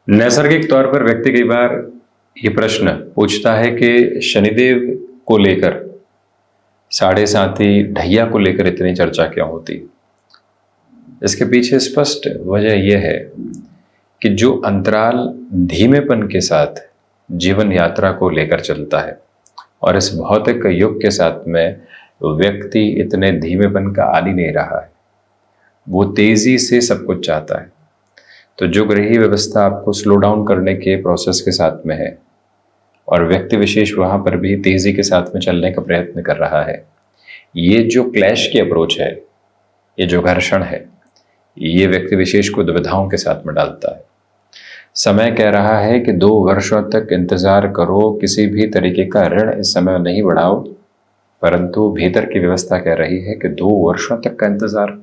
नैसर्गिक तौर पर व्यक्ति कई बार ये प्रश्न पूछता है कि शनिदेव को लेकर, साढ़े साथी ढैया को लेकर इतनी चर्चा क्यों होती। इसके पीछे स्पष्ट वजह यह है कि जो अंतराल धीमेपन के साथ जीवन यात्रा को लेकर चलता है और इस भौतिक युग के साथ में व्यक्ति इतने धीमेपन का आदी नहीं रहा है, वो तेजी से सब कुछ चाहता है। तो जो ग्रही व्यवस्था आपको स्लो डाउन करने के प्रोसेस के साथ में है और व्यक्ति विशेष वहां पर भी तेजी के साथ में चलने का प्रयत्न कर रहा है, ये जो क्लैश की अप्रोच है, ये जो घर्षण है, ये व्यक्ति विशेष को दुविधाओं के साथ में डालता है। समय कह रहा है कि 2 वर्षों तक इंतजार करो, किसी भी तरीके का ऋण इस समय नहीं बढ़ाओ, परंतु भीतर की व्यवस्था कह रही है कि 2 वर्षों तक का इंतजार,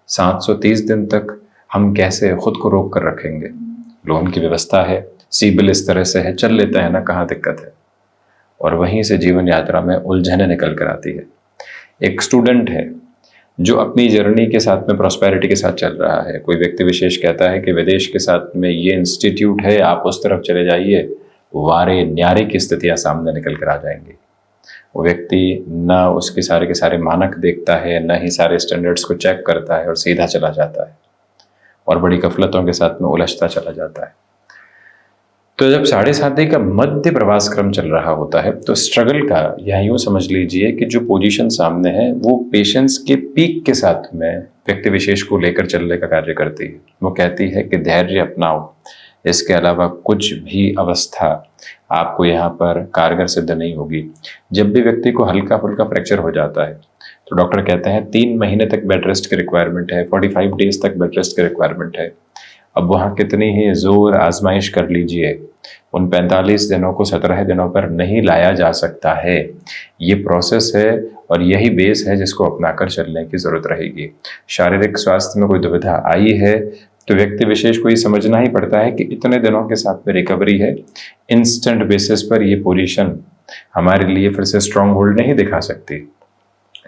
730 दिन तक हम कैसे खुद को रोक कर रखेंगे। लोन की व्यवस्था है, सीबिल इस तरह से है, चल लेता है ना, कहाँ दिक्कत है। और वहीं से जीवन यात्रा में उलझने निकल कर आती है। एक स्टूडेंट है जो अपनी जर्नी के साथ में प्रॉस्पेरिटी के साथ चल रहा है। कोई व्यक्ति विशेष कहता है कि विदेश के साथ में ये इंस्टीट्यूट है, आप उस तरफ चले जाइए, वारे न्यारे की स्थितियां सामने निकल कर आ जाएंगी। वो व्यक्ति ना उसके सारे के सारे मानक देखता है, ना ही सारे स्टैंडर्ड्स को चेक करता है और सीधा चला जाता है और बड़ी गफलतों के साथ में उलझता चला जाता है। तो जब साढ़े साथी का मध्य प्रवास क्रम चल रहा होता है तो स्ट्रगल का या यूं समझ लीजिए कि जो पोजीशन सामने है वो पेशेंस के पीक के साथ में व्यक्ति विशेष को लेकर चलने का कार्य करती है। वो कहती है कि धैर्य अपनाओ, इसके अलावा कुछ भी अवस्था आपको यहाँ पर कारगर सिद्ध नहीं होगी। जब भी व्यक्ति को हल्का फुल्का फ्रैक्चर हो जाता है तो डॉक्टर कहते हैं 3 महीने तक बेड रेस्ट की रिक्वायरमेंट है, 45 डेज तक बेड रेस्ट की रिक्वायरमेंट है। अब वहाँ कितनी ही जोर आजमाइश कर लीजिए, उन 45 दिनों को 17 दिनों पर नहीं लाया जा सकता है। ये प्रोसेस है और यही बेस है जिसको अपनाकर चलने की जरूरत रहेगी। शारीरिक स्वास्थ्य में कोई दुविधा आई है तो व्यक्ति विशेष को ये समझना ही पड़ता है कि इतने दिनों के साथ में रिकवरी है। इंस्टेंट बेसिस पर ये पोजीशन हमारे लिए फिर से स्ट्रॉन्ग होल्ड नहीं दिखा सकती।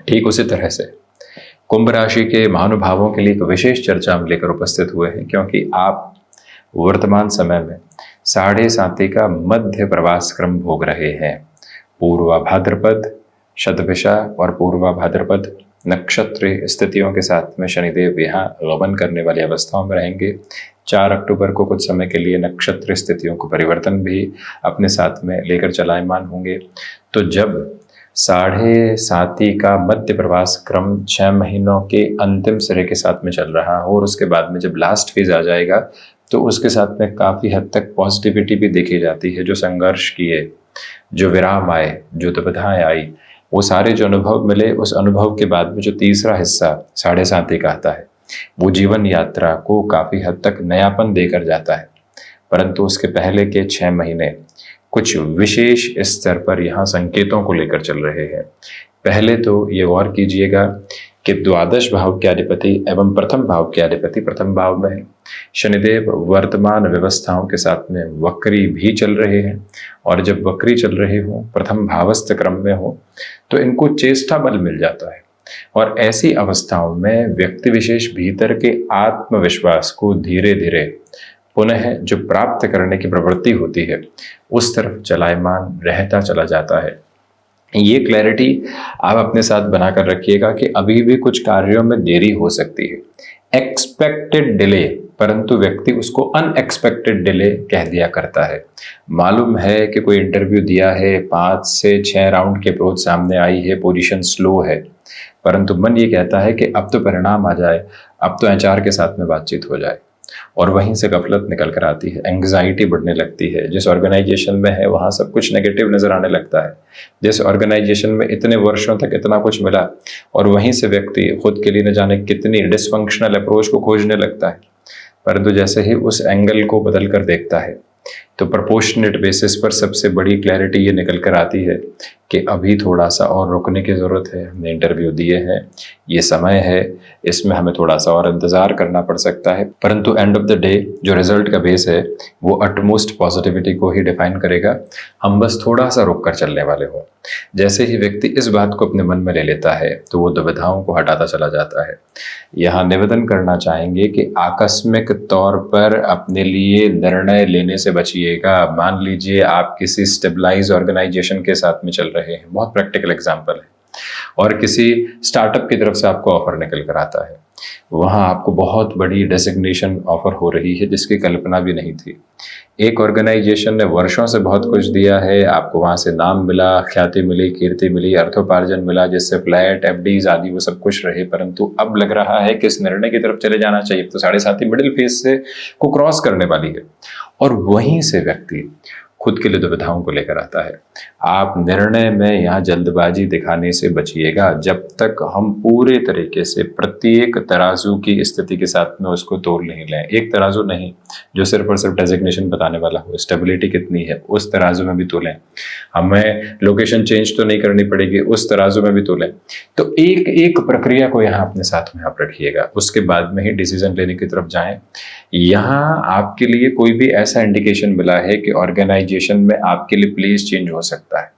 ठीक उसी तरह से कुंभ राशि के महानुभावों के लिए एक विशेष चर्चा हम लेकर उपस्थित हुए हैं, क्योंकि आप वर्तमान समय में साढ़े साथी का मध्य प्रवास क्रम भोग रहे हैं। पूर्वा भाद्रपद, शतभिषा और पूर्वा भाद्रपद नक्षत्र स्थितियों के साथ में शनिदेव यहाँ गमन करने वाली अवस्थाओं में रहेंगे। 4 अक्टूबर को कुछ समय के लिए नक्षत्र स्थितियों को परिवर्तन भी अपने साथ में लेकर चलायमान होंगे। तो जब साढ़े साथी का मध्य प्रवास क्रम 6 महीनों के अंतिम सिरे के साथ में चल रहा हो और उसके बाद में जब लास्ट फेज आ जाएगा तो उसके साथ में काफ़ी हद तक पॉजिटिविटी भी देखी जाती है। जो संघर्ष किए, जो विराम आए, जो दुविधाएं आई, वो सारे जो अनुभव मिले, उस अनुभव के बाद में जो तीसरा हिस्सा साढ़े साथी का आता है वो जीवन यात्रा को काफ़ी हद तक नयापन देकर जाता है। परंतु उसके पहले के 6 महीने कुछ विशेष स्तर पर यहाँ संकेतों को लेकर चल रहे हैं। पहले तो ये गौर कीजिएगा कि द्वादश भाव के अधिपति एवं प्रथम भाव के अधिपति प्रथम भाव में है। शनिदेव वर्तमान व्यवस्थाओं के साथ में वक्री भी चल रहे हैं और जब वक्री चल रहे हो, प्रथम भावस्थ क्रम में हो, तो इनको चेष्टा बल मिल जाता है और ऐसी अवस्थाओं में व्यक्ति विशेष भीतर के आत्मविश्वास को धीरे धीरे पुनः जो प्राप्त करने की प्रवृत्ति होती है उस तरफ चलायमान रहता चला जाता है। ये क्लैरिटी आप अपने साथ बनाकर रखिएगा कि अभी भी कुछ कार्यों में देरी हो सकती है। एक्सपेक्टेड डिले, परंतु व्यक्ति उसको अनएक्सपेक्टेड डिले कह दिया करता है। मालूम है कि कोई इंटरव्यू दिया है, 5 से 6 राउंड की अप्रोच सामने आई है, पोजीशन स्लो है, परंतु मन ये कहता है कि अब तो परिणाम आ जाए, अब तो एचआर के साथ में बातचीत हो जाए, और वहीं से गफलत निकल कर आती है। एंग्जाइटी बढ़ने लगती है। जिस ऑर्गेनाइजेशन में है वहाँ सब कुछ नेगेटिव नजर आने लगता है। जिस ऑर्गेनाइजेशन में इतने वर्षों तक इतना कुछ मिला और वहीं से व्यक्ति खुद के लिए न जाने कितनी डिसफंक्शनल अप्रोच को खोजने लगता है, परंतु जैसे ही उस एंगल को बदल कर देखता है तो प्रोपोर्शनेट बेसिस पर सबसे बड़ी क्लैरिटी ये निकल कर आती है कि अभी थोड़ा सा और रुकने की ज़रूरत है, हमने इंटरव्यू दिए हैं, ये समय है, इसमें हमें थोड़ा सा और इंतज़ार करना पड़ सकता है। परंतु एंड ऑफ द डे जो रिजल्ट का बेस है वो अटमोस्ट पॉजिटिविटी को ही डिफाइन करेगा। हम बस थोड़ा सा रुक कर चलने वाले हों। जैसे ही व्यक्ति इस बात को अपने मन में ले लेता है तो वो दुविधाओं को हटाता चला जाता है। यहाँ निवेदन करना चाहेंगे कि आकस्मिक तौर पर अपने लिए निर्णय लेने से बचिएगा। मान लीजिए आप किसी स्टेबलाइज ऑर्गेनाइजेशन के साथ में चल रहे हैं, बहुत प्रैक्टिकल एग्जांपल है, और किसी स्टार्टअप की तरफ से आपको ऑफर निकल कर आता है, वहां आपको बहुत बड़ी डेजिग्नेशन ऑफर हो रही है जिसकी कल्पना भी नहीं थी। एक ऑर्गेनाइजेशन ने वर्षों से बहुत कुछ दिया है, आपको वहां से नाम मिला, ख्याति मिली, कीर्ति मिली, अर्थोपार्जन मिला, जिससे फ्लैट, एफडीज आदि वो सब कुछ रहे। परंतु अब लग रहा है कि इस निर्णय की तरफ चले जाना चाहिए, तो 7.5 मिडिल फेज से को क्रॉस करने वाली है, और वहीं से व्यक्ति खुद के लिए दुविधाओं को लेकर आता है। आप निर्णय में यहाँ जल्दबाजी दिखाने से बचिएगा जब तक हम पूरे तरीके से प्रत्येक तराजू की स्थिति के साथ में उसको तोल नहीं लें। एक तराजू नहीं जो सिर्फ और सिर्फ डेजिग्नेशन बताने वाला हो, स्टेबिलिटी कितनी है उस तराजू में भी तोलें। हमें लोकेशन चेंज तो नहीं करनी पड़ेगी, उस तराजू में भी तोलें। तो एक एक प्रक्रिया को यहाँ अपने साथ में आप रखिएगा, उसके बाद में ही डिसीजन लेने की तरफ जाएं। यहाँ आपके लिए कोई भी ऐसा इंडिकेशन मिला है कि ऑर्गेनाइजेशन में आपके लिए प्लेस चेंज हो सकता है,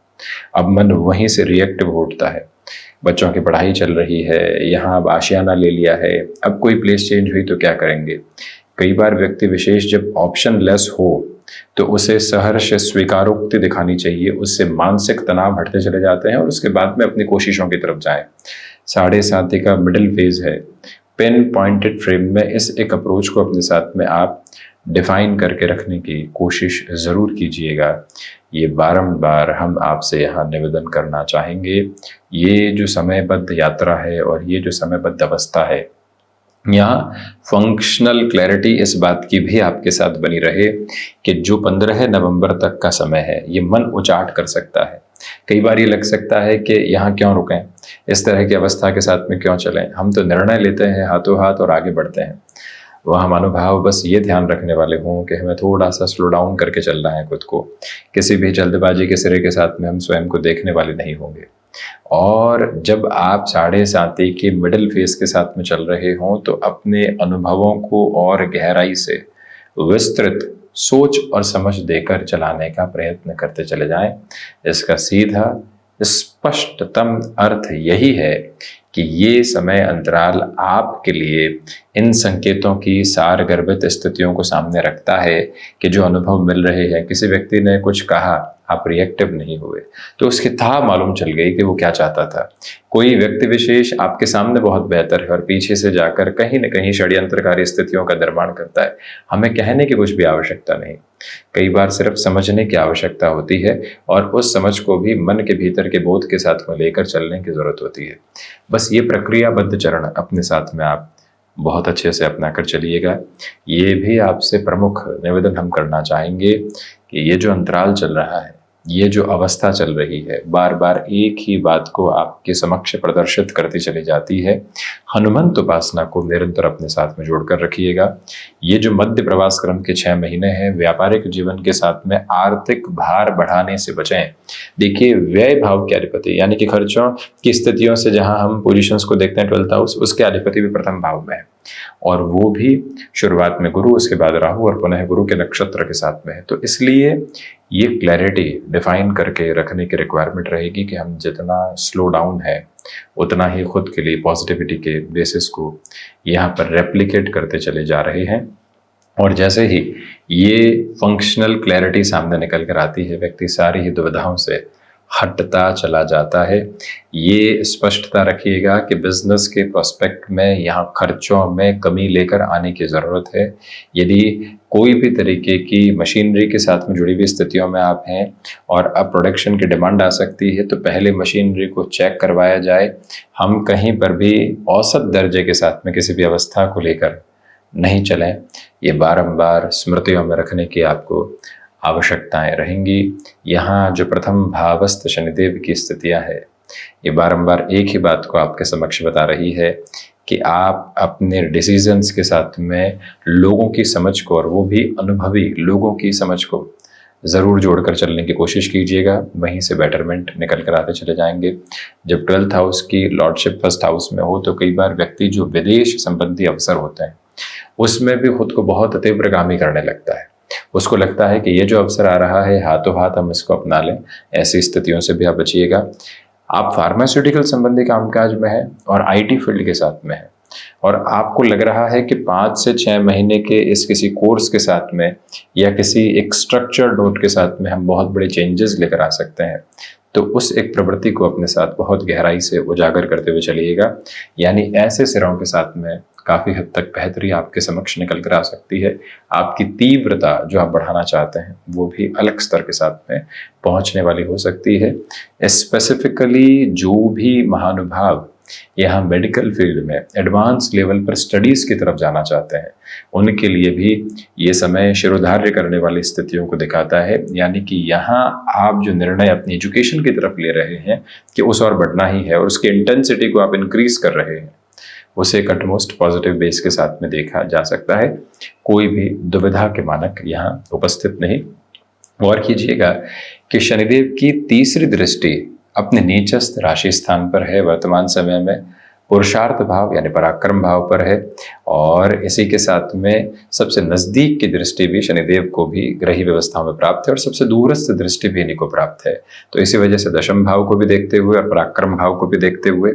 अब मन वहीं से रिएक्टिव उठता है। बच्चों की पढ़ाई चल रही है, यहाँ अब आशियाना ले लिया है, अब कोई प्लेस चेंज हुई तो क्या करेंगे। कई बार व्यक्ति विशेष जब ऑप्शन लेस हो तो उसे सहर्ष स्वीकारोक्ति दिखानी चाहिए, उससे मानसिक तनाव हटते चले जाते हैं और उसके बाद में अपनी कोशिशों की तरफ जाएं। 7.5 का मिडिल फेज है, पेन पॉइंटेड फ्रेम में इस एक अप्रोच को अपने साथ में आप डिफाइन करके रखने की कोशिश ज़रूर कीजिएगा। ये बारंबार हम आपसे यहाँ निवेदन करना चाहेंगे। ये जो समयबद्ध यात्रा है और ये जो समयबद्ध अवस्था है, यहाँ फंक्शनल क्लैरिटी इस बात की भी आपके साथ बनी रहे कि जो 15 नवंबर तक का समय है ये मन उचाट कर सकता है। कई बार ये लग सकता है कि यहाँ क्यों रुकें, इस तरह की अवस्था के साथ में क्यों चलें, हम तो निर्णय लेते हैं हाथों हाथ और आगे बढ़ते हैं। वहाँ महानुभाव बस ये ध्यान रखने वाले हों कि हमें थोड़ा सा स्लो डाउन करके चलना है खुद को। किसी भी जल्दबाजी के सिरे के साथ में हम स्वयं को देखने वाले नहीं होंगे। और जब आप 7.5 के मिडिल फेज के साथ में चल रहे हों तो अपने अनुभवों को और गहराई से विस्तृत सोच और समझ देकर चलाने का प्रयत्न करते चले जाएं। इसका सीधा स्पष्टतम अर्थ यही है कि ये समय अंतराल आपके लिए इन संकेतों की सारगर्भित स्थितियों को सामने रखता है कि जो अनुभव मिल रहे हैं, किसी व्यक्ति ने कुछ कहा, आप रिएक्टिव नहीं हुए तो उसकी था मालूम चल गई कि वो क्या चाहता था। कोई व्यक्ति विशेष आपके सामने बहुत बेहतर है और पीछे से जाकर कहीं न कहीं षड्यंत्रकारी स्थितियों का निर्माण करता है। हमें कहने की कुछ भी आवश्यकता नहीं, कई बार सिर्फ समझने की आवश्यकता होती है और उस समझ को भी मन के भीतर के बोध के साथ में लेकर चलने की जरूरत होती है। बस ये प्रक्रियाबद्ध चरण अपने साथ में आप बहुत अच्छे से अपना कर चलिएगा। ये भी आपसे प्रमुख निवेदन हम करना चाहेंगे कि ये जो अंतराल चल रहा है, ये जो अवस्था चल रही है, बार बार एक ही बात को आपके समक्ष प्रदर्शित करती चली जाती है। हनुमंत उपासना को निरंतर अपने साथ में जोड़कर रखिएगा। ये जो मध्य प्रवास क्रम के 6 महीने हैं, व्यापारिक जीवन के साथ में आर्थिक भार बढ़ाने से बचें। देखिए, व्यय भाव के अधिपति यानी कि खर्चों की स्थितियों से जहां हम पोजीशंस को देखते हैं 12th हाउस, उसके अधिपति भी प्रथम भाव में है और वो भी शुरुआत में गुरु, उसके बाद राहु और पुनः गुरु के नक्षत्र के साथ में है। तो इसलिए ये क्लैरिटी डिफाइन करके रखने की रिक्वायरमेंट रहेगी कि हम जितना स्लो डाउन है उतना ही खुद के लिए पॉजिटिविटी के बेसिस को यहाँ पर रेप्लिकेट करते चले जा रहे हैं। और जैसे ही ये फंक्शनल क्लैरिटी सामने निकल कर आती है, व्यक्ति सारी ही दुविधाओं से हटता चला जाता है। ये स्पष्टता रखिएगा कि बिजनेस के प्रोस्पेक्ट में यहाँ खर्चों में कमी लेकर आने की ज़रूरत है। यदि कोई भी तरीके की मशीनरी के साथ में जुड़ी हुई स्थितियों में आप हैं और अब प्रोडक्शन की डिमांड आ सकती है, तो पहले मशीनरी को चेक करवाया जाए। हम कहीं पर भी औसत दर्जे के साथ में किसी भी अवस्था को लेकर नहीं चलें। ये बारंबार स्मृतियों में रखने की आपको आवश्यकताएं रहेंगी। यहाँ जो प्रथम भावस्थ शनिदेव की स्थितियां है, ये बारंबार एक ही बात को आपके समक्ष बता रही है कि आप अपने डिसीजंस के साथ में लोगों की समझ को, और वो भी अनुभवी लोगों की समझ को ज़रूर जोड़कर चलने की कोशिश कीजिएगा, वहीं से बेटरमेंट निकल कर आते चले जाएंगे। जब 12th हाउस की लॉर्डशिप फर्स्ट हाउस में हो तो कई बार व्यक्ति जो विदेश संबंधी अवसर होते हैं उसमें भी खुद को बहुत तीव्रगामी करने लगता है। उसको लगता है कि ये जो अवसर आ रहा है हाथों हाथ हम इसको अपना लें। ऐसी स्थितियों से भी आप बचिएगा। आप फार्मास्यूटिकल संबंधी कामकाज में हैं और आईटी फील्ड के साथ में हैं और आपको लग रहा है कि 5 से 6 महीने के इस किसी कोर्स के साथ में या किसी एक स्ट्रक्चर्ड नोट के साथ में हम बहुत बड़े चेंजेस लेकर आ सकते हैं, तो उस एक प्रवृत्ति को अपने साथ बहुत गहराई से उजागर करते हुए चलिएगा। यानी ऐसे सिरों के साथ में काफ़ी हद तक बेहतरी आपके समक्ष निकल कर आ सकती है। आपकी तीव्रता जो आप बढ़ाना चाहते हैं वो भी अलग स्तर के साथ में पहुंचने वाली हो सकती है। स्पेसिफिकली जो भी महानुभाव यहाँ मेडिकल फील्ड में एडवांस लेवल पर स्टडीज़ की तरफ जाना चाहते हैं उनके लिए भी ये समय शिरोधार्य करने वाली स्थितियों को दिखाता है। यानी कि यहाँ आप जो निर्णय अपनी एजुकेशन की तरफ ले रहे हैं कि उस और बढ़ना ही है और उसकी इंटेंसिटी को आप इंक्रीज कर रहे हैं, उसे एक अटमोस्ट पॉजिटिव बेस के साथ में देखा जा सकता है। कोई भी दुविधा के मानक यहाँ उपस्थित नहीं। गौर कीजिएगा कि शनिदेव की तीसरी दृष्टि अपने नीचस्थ राशि स्थान पर है, वर्तमान समय में पुरुषार्थ भाव यानी पराक्रम भाव पर है और इसी के साथ में सबसे नजदीक की दृष्टि भी शनिदेव को भी ग्रही व्यवस्थाओं में प्राप्त है और सबसे दूरस्थ दृष्टि भी इन्हीं को प्राप्त है। तो इसी वजह से दशम भाव को भी देखते हुए और पराक्रम भाव को भी देखते हुए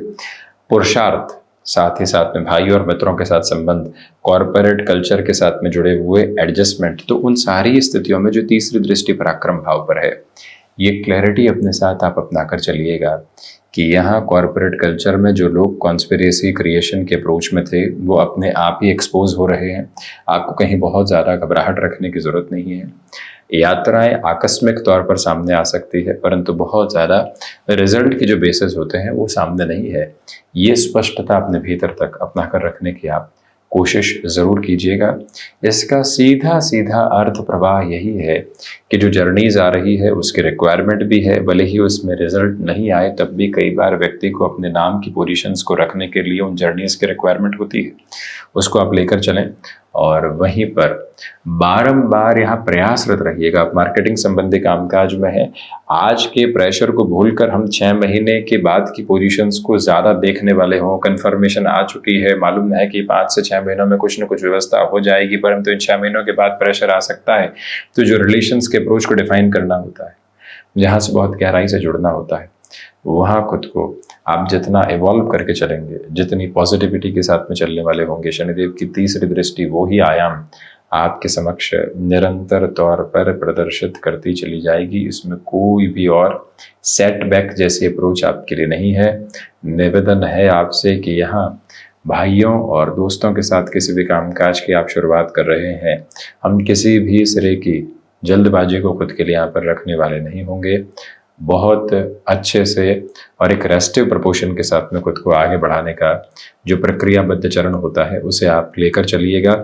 पुरुषार्थ, साथ ही साथ में भाई और मित्रों के साथ संबंध, कॉरपोरेट कल्चर के साथ में जुड़े हुए एडजस्टमेंट, तो उन सारी स्थितियों में जो तीसरी दृष्टि पराक्रम भाव पर है, ये क्लैरिटी अपने साथ आप अपना कर चलिएगा कि यहाँ कॉरपोरेट कल्चर में जो लोग कॉन्स्पिरेसी क्रिएशन के अप्रोच में थे वो अपने आप ही एक्सपोज हो रहे हैं। आपको कहीं बहुत ज़्यादा घबराहट रखने की ज़रूरत नहीं है। यात्राएं आकस्मिक तौर पर सामने आ सकती है परंतु बहुत ज़्यादा रिजल्ट के जो बेसिस होते हैं वो सामने नहीं है। ये स्पष्टता अपने भीतर तक अपना कर रखने की आप कोशिश ज़रूर कीजिएगा। इसका सीधा सीधा अर्थ प्रवाह यही है कि जो जर्नीज आ रही है उसकी रिक्वायरमेंट भी है, भले ही उसमें रिजल्ट नहीं आए तब भी कई बार व्यक्ति को अपने नाम की पोजीशंस को रखने के लिए उन जर्नीज की रिक्वायरमेंट होती है, उसको आप लेकर चलें और वहीं पर बारंबार यहाँ प्रयासरत रहिएगा। आप मार्केटिंग संबंधी कामकाज में है, आज के प्रेशर को भूलकर हम 6 महीने के बाद की पोजीशंस को ज़्यादा देखने वाले हों। कन्फर्मेशन आ चुकी है, मालूम है कि 5 से 6 महीनों में कुछ न कुछ व्यवस्था हो जाएगी, परंतु इन 6 महीनों के बाद प्रेशर आ सकता है। तो जो रिलेशंस के अप्रोच को डिफाइन करना होता है, जहाँ से बहुत गहराई से जुड़ना होता है, वहाँ खुद को आप जितना इवॉल्व करके चलेंगे, जितनी पॉजिटिविटी के साथ में चलने वाले होंगे, शनिदेव की तीसरी दृष्टि वो ही आयाम आपके समक्ष निरंतर तौर पर प्रदर्शित करती चली जाएगी। इसमें कोई भी और सेटबैक जैसी अप्रोच आपके लिए नहीं है। निवेदन है आपसे कि यहाँ भाइयों और दोस्तों के साथ किसी भी कामकाज की आप शुरुआत कर रहे हैं, हम किसी भी सिरे की जल्दबाजी को खुद के लिए यहाँ पर रखने वाले नहीं होंगे। बहुत अच्छे से और एक रेस्टिव प्रपोर्शन के साथ में खुद को आगे बढ़ाने का जो प्रक्रियाबद्ध चरण होता है उसे आप लेकर चलिएगा।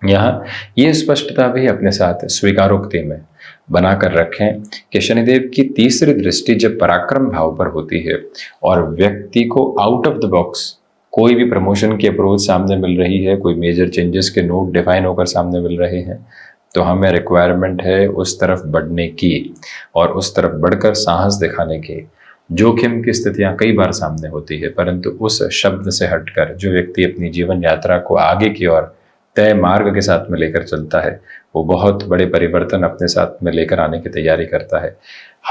यहाँ ये स्पष्टता भी अपने साथ स्वीकारोक्ति में बनाकर रखें कि शनिदेव की तीसरी दृष्टि जब पराक्रम भाव पर होती है और व्यक्ति को आउट ऑफ द बॉक्स कोई भी प्रमोशन की अप्रोच सामने मिल रही है, कोई मेजर चेंजेस के नोट डिफाइन होकर सामने मिल रहे हैं, तो हमें रिक्वायरमेंट है उस तरफ बढ़ने की और उस तरफ बढ़कर साहस दिखाने की। जोखिम की स्थितियां कई बार सामने होती है परंतु उस शब्द से हटकर जो व्यक्ति अपनी जीवन यात्रा को आगे की ओर तय मार्ग के साथ में लेकर चलता है वो बहुत बड़े परिवर्तन अपने साथ में लेकर आने की तैयारी करता है।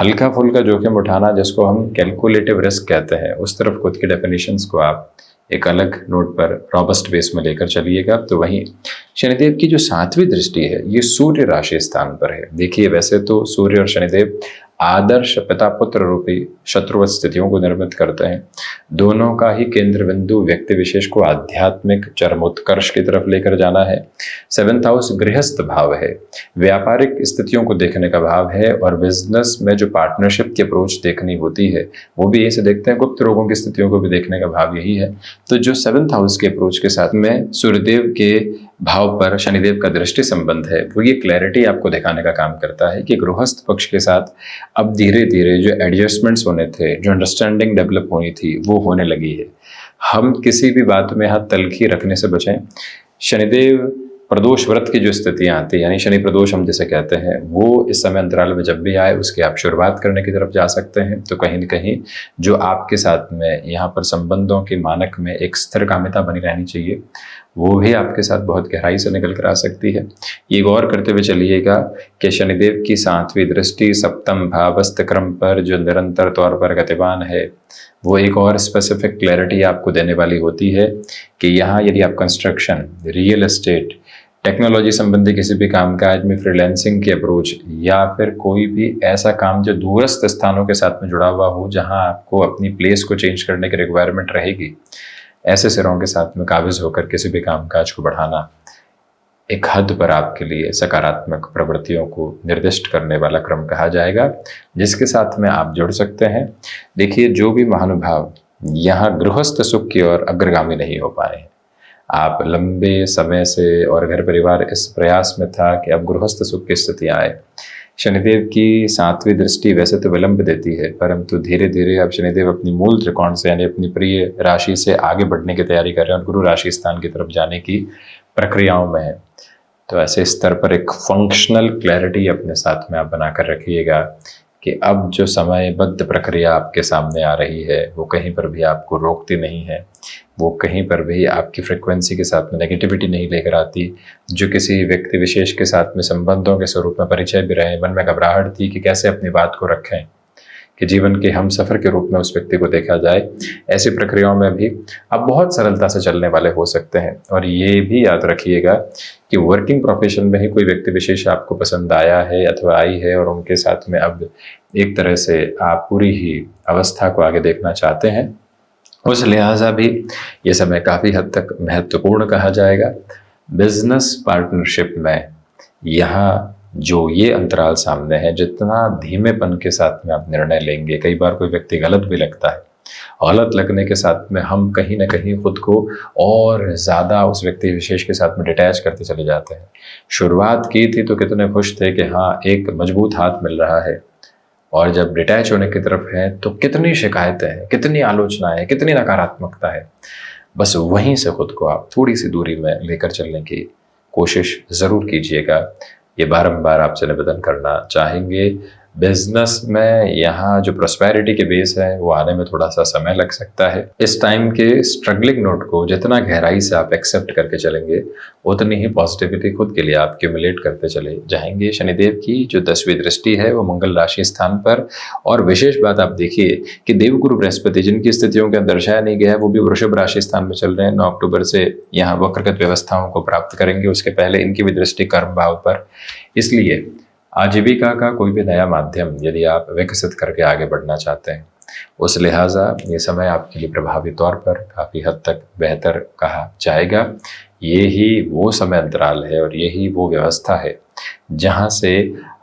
हल्का फुल्का जोखिम उठाना, जिसको हम कैलकुलेटिव रिस्क कहते हैं, उस तरफ खुद की डेफिनेशंस को आप एक अलग नोट पर रॉबस्ट बेस में लेकर चलिएगा। तो वहीं शनिदेव की जो 7वीं दृष्टि है ये सूर्य राशि स्थान पर है। देखिए, वैसे तो सूर्य और शनिदेव आदर्श पिता पुत्र रूपी शत्रुवत स्थितियों को निर्मित करते हैं। दोनों का ही केंद्र बिंदु व्यक्ति विशेष को आध्यात्मिक चरमोत्कर्ष की तरफ लेकर जाना है। 7th हाउस गृहस्थ भाव है, व्यापारिक स्थितियों को देखने का भाव है और बिजनेस में जो पार्टनरशिप की अप्रोच देखनी होती है वो भी यही से देखते हैं। गुप्त रोगों की स्थितियों को भी देखने का भाव यही है। तो जो 7th हाउस के अप्रोच के साथ में सूर्यदेव के भाव पर शनिदेव का दृष्टि संबंध है, वो ये क्लैरिटी आपको दिखाने का काम करता है कि गृहस्थ पक्ष के साथ अब धीरे धीरे जो एडजस्टमेंट्स होने थे, जो अंडरस्टैंडिंग डेवलप होनी थी, वो होने लगी है। हम किसी भी बात में हाथ तलखी रखने से बचें। शनिदेव प्रदोष व्रत की जो स्थितियां आती है, यानी शनि प्रदोष हम जिसे कहते हैं, वो इस समय अंतराल में जब भी आए उसकी आप शुरुआत करने की तरफ जा सकते हैं। तो कहीं न कहीं जो आपके साथ में यहाँ पर संबंधों के मानक में एक स्थिरकामिता बनी रहनी चाहिए, वो भी आपके साथ बहुत गहराई से निकल कर आ सकती है। ये गौर करते हुए चलिएगा कि शनिदेव की 7वीं दृष्टि सप्तम भावस्थ क्रम पर जो निरंतर तौर पर गतिमान है, वो एक और स्पेसिफिक क्लैरिटी आपको देने वाली होती है कि यहाँ यदि आप कंस्ट्रक्शन, रियल एस्टेट, टेक्नोलॉजी संबंधी किसी भी कामकाज में फ्रीलांसिंग की अप्रोच, या फिर कोई भी ऐसा काम जो दूरस्थ स्थानों के साथ में जुड़ा हुआ हो, जहां आपको अपनी प्लेस को चेंज करने की रिक्वायरमेंट रहेगी, ऐसे सिरों के साथ में काबिज होकर किसी भी कामकाज को बढ़ाना एक हद पर आपके लिए सकारात्मक प्रवृत्तियों को निर्दिष्ट करने वाला क्रम कहा जाएगा, जिसके साथ में आप जुड़ सकते हैं। देखिए, जो भी महानुभाव यहाँ गृहस्थ सुख की ओर अग्रगामी नहीं हो पाए हैं, आप लंबे समय से और घर परिवार इस प्रयास में था कि अब गृहस्थ सुख की स्थिति आए। शनिदेव की 7वीं दृष्टि वैसे तो विलंब देती है, परंतु धीरे धीरे अब शनिदेव अपनी मूल त्रिकोण से, यानी अपनी प्रिय राशि से आगे बढ़ने की तैयारी कर रहे हैं और गुरु राशि स्थान की तरफ जाने की प्रक्रियाओं में है। तो ऐसे स्तर पर एक फंक्शनल क्लैरिटी अपने साथ में आप बनाकर रखिएगा कि अब जो समयबद्ध प्रक्रिया आपके सामने आ रही है, वो कहीं पर भी आपको रोकती नहीं है, वो कहीं पर भी आपकी फ्रिक्वेंसी के साथ में नेगेटिविटी नहीं लेकर आती। जो किसी व्यक्ति विशेष के साथ में संबंधों के स्वरूप में परिचय भी रहे, मन में घबराहट थी कि कैसे अपनी बात को रखें, कि जीवन के हम सफ़र के रूप में उस व्यक्ति को देखा जाए, ऐसी प्रक्रियाओं में भी आप बहुत सरलता से चलने वाले हो सकते हैं। और ये भी याद रखिएगा कि वर्किंग प्रोफेशन में ही कोई व्यक्ति विशेष आपको पसंद आया है अथवा आई है, और उनके साथ में अब एक तरह से आप पूरी ही अवस्था को आगे देखना चाहते हैं, उस लिहाजा भी ये समय काफ़ी हद तक महत्वपूर्ण कहा जाएगा। बिजनेस पार्टनरशिप में यहाँ जो ये अंतराल सामने है, जितना धीमेपन के साथ में आप निर्णय लेंगे, कई बार कोई व्यक्ति गलत भी लगता है, गलत लगने के साथ में हम कहीं ना कहीं खुद को और ज़्यादा उस व्यक्ति विशेष के साथ में डिटैच करते चले जाते हैं। शुरुआत की थी तो कितने खुश थे कि हाँ एक मजबूत हाथ मिल रहा है, और जब डिटैच होने की तरफ है तो कितनी शिकायतें हैं, कितनी आलोचनाएं हैं, कितनी नकारात्मकता है। बस वहीं से खुद को आप थोड़ी सी दूरी में लेकर चलने की कोशिश ज़रूर कीजिएगा। ये बारंबार आपसे निवेदन करना चाहेंगे। बिजनेस में यहाँ जो प्रॉस्पेरिटी के बेस है, वो आने में थोड़ा सा समय लग सकता है। इस टाइम के स्ट्रगलिंग नोट को जितना गहराई से आप एक्सेप्ट करके चलेंगे, उतनी ही पॉजिटिविटी खुद के लिए आप क्यूमुलेट करते चले जाएंगे। शनिदेव की जो 10वीं दृष्टि है वो मंगल राशि स्थान पर, और विशेष बात आप देखिए कि देवगुरु बृहस्पति, जिनकी स्थितियों के दर्शाया नहीं गया है, वो भी वृषभ राशि स्थान में चल रहे हैं। 9 अक्टूबर से यहाँ वक्रगत व्यवस्थाओं को प्राप्त करेंगे। उसके पहले इनकी भी दृष्टि कर्म भाव पर। इसलिए आजीविका का कोई भी नया माध्यम यदि आप विकसित करके आगे बढ़ना चाहते हैं, उस लिहाजा ये समय आपके लिए प्रभावी तौर पर काफ़ी हद तक बेहतर कहा जाएगा। ये ही वो समय अंतराल है और यही वो व्यवस्था है जहाँ से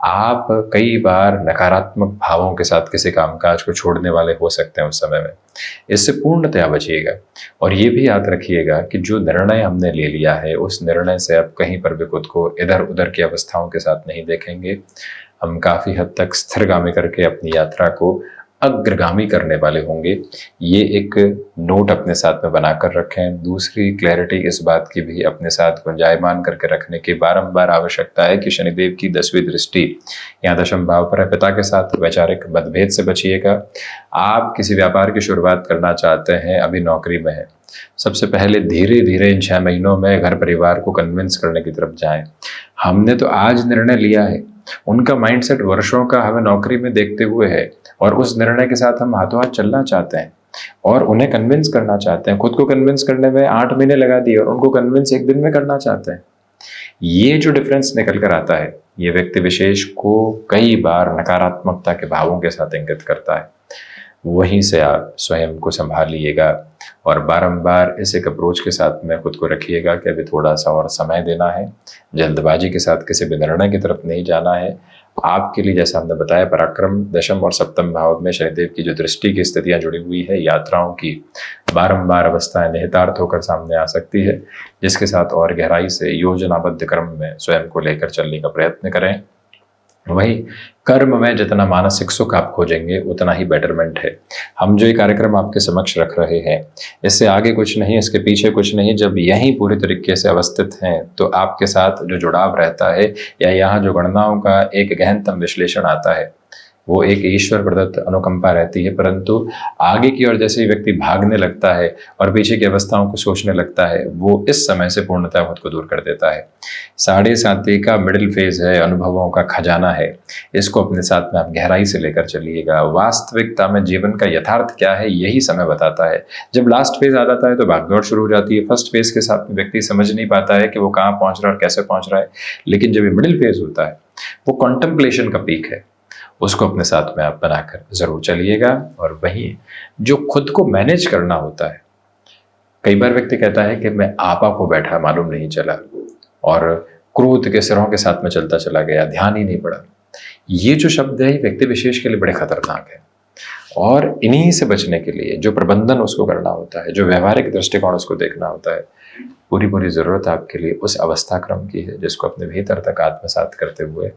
आप कई बार नकारात्मक भावों के साथ किसी कामकाज को छोड़ने वाले हो सकते हैं उस समय में। इससे पूर्णतया बचिएगा, और ये भी याद रखिएगा कि जो निर्णय हमने ले लिया है, उस निर्णय से अब कहीं पर भी खुद को इधर उधर की अवस्थाओं के साथ नहीं देखेंगे। हम काफ़ी हद तक स्थिरगामी करके अपनी यात्रा को अग्रगामी करने वाले होंगे। ये एक नोट अपने साथ में बनाकर रखें। दूसरी क्लैरिटी इस बात की भी अपने साथ गुंजायमान करके रखने की बारंबार आवश्यकता है कि शनिदेव की 10वीं दृष्टि यहाँ दशम भाव पर है। पिता के साथ वैचारिक मतभेद से बचिएगा। आप किसी व्यापार की शुरुआत करना चाहते हैं, अभी नौकरी में है, सबसे पहले धीरे धीरे इन 6 महीनों में घर परिवार को कन्विंस करने की तरफ जाएं। हमने तो आज निर्णय लिया है, उनका माइंडसेट वर्षों का हमें नौकरी में देखते हुए है, और उस निर्णय के साथ हम हाथों हाथ चलना चाहते हैं और उन्हें कन्विंस करना चाहते हैं। खुद को कन्विंस करने में 8 महीने लगा दिए और उनको कन्विंस एक दिन में करना चाहते हैं। ये जो डिफरेंस निकल कर आता है, ये व्यक्ति विशेष को कई बार नकारात्मकता के भावों के साथ इंगित करता है। वहीं से आप स्वयं को संभालिएगा और बारंबार इस एक अप्रोच के साथ में खुद को रखिएगा कि अभी थोड़ा सा और समय देना है, जल्दबाजी के साथ किसी भी निर्णय की तरफ नहीं जाना है। आपके लिए जैसा हमने बताया, पराक्रम दशम और सप्तम भाव में शनिदेव की जो दृष्टि की स्थितियां जुड़ी हुई है, यात्राओं की बारंबार अवस्थाएं निहितार्थ होकर सामने आ सकती है, जिसके साथ और गहराई से योजनाबद्ध क्रम में स्वयं को लेकर चलने का प्रयत्न करें। वही कर्म में जितना मानसिक सुख आप खोजेंगे उतना ही बेटरमेंट है। हम जो ये कार्यक्रम आपके समक्ष रख रहे हैं, इससे आगे कुछ नहीं, इसके पीछे कुछ नहीं। जब यहीं पूरे तरीके से अवस्थित हैं तो आपके साथ जो जुड़ाव रहता है या यहाँ जो गणनाओं का एक गहनतम विश्लेषण आता है वो एक ईश्वर प्रदत्त अनुकंपा रहती है। परंतु आगे की ओर जैसे ही व्यक्ति भागने लगता है और पीछे की अवस्थाओं को सोचने लगता है, वो इस समय से पूर्णतः खुद को दूर कर देता है। 7.5 का मिडिल फेज है, अनुभवों का खजाना है। इसको अपने साथ में आप गहराई से लेकर चलिएगा। वास्तविकता में जीवन का यथार्थ क्या है यही समय बताता है। जब लास्ट फेज आ जाता है तो भागदौड़ शुरू हो जाती है। फर्स्ट फेज के साथ में व्यक्ति समझ नहीं पाता है कि वो कहाँ पहुंच रहा है और कैसे पहुंच रहा है। लेकिन जब ये मिडिल फेज होता है वो कॉन्टेम्पलेशन का पीक है, उसको अपने साथ में आप बनाकर जरूर चलिएगा। और वहीं जो खुद को मैनेज करना होता है, कई बार व्यक्ति कहता है कि मैं आपा को बैठा, मालूम नहीं चला और क्रोध के सिरों के साथ में चलता चला गया, ध्यान ही नहीं पड़ा। ये जो शब्द है व्यक्ति विशेष के लिए बड़े खतरनाक है। और इन्हीं से बचने के लिए जो प्रबंधन उसको करना होता है, जो व्यवहारिक दृष्टिकोण उसको देखना होता है, पूरी ज़रूरत आपके लिए उस अवस्था क्रम की है जिसको अपने भीतर तक आत्मसात करते हुए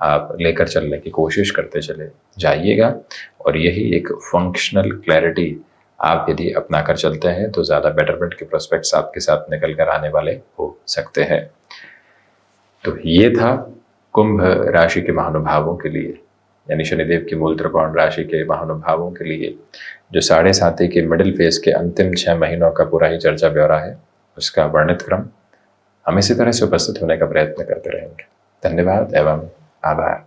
आप लेकर चलने की कोशिश करते चले जाइएगा। और यही एक फंक्शनल क्लैरिटी आप यदि अपना कर चलते हैं तो ज़्यादा बेटरमेंट के प्रोस्पेक्ट्स आपके साथ निकल कर आने वाले हो सकते हैं। तो ये था कुंभ राशि के महानुभावों के लिए, यानी शनिदेव की मूल त्रिकोण राशि के महानुभावों के लिए जो 7.5 के मिडिल फेज के अंतिम 6 महीनों का पूरा ही चर्चा ब्यौरा है, उसका वर्णित क्रम हम इसी तरह से उपस्थित होने का प्रयत्न करते रहेंगे। धन्यवाद एवं आभार।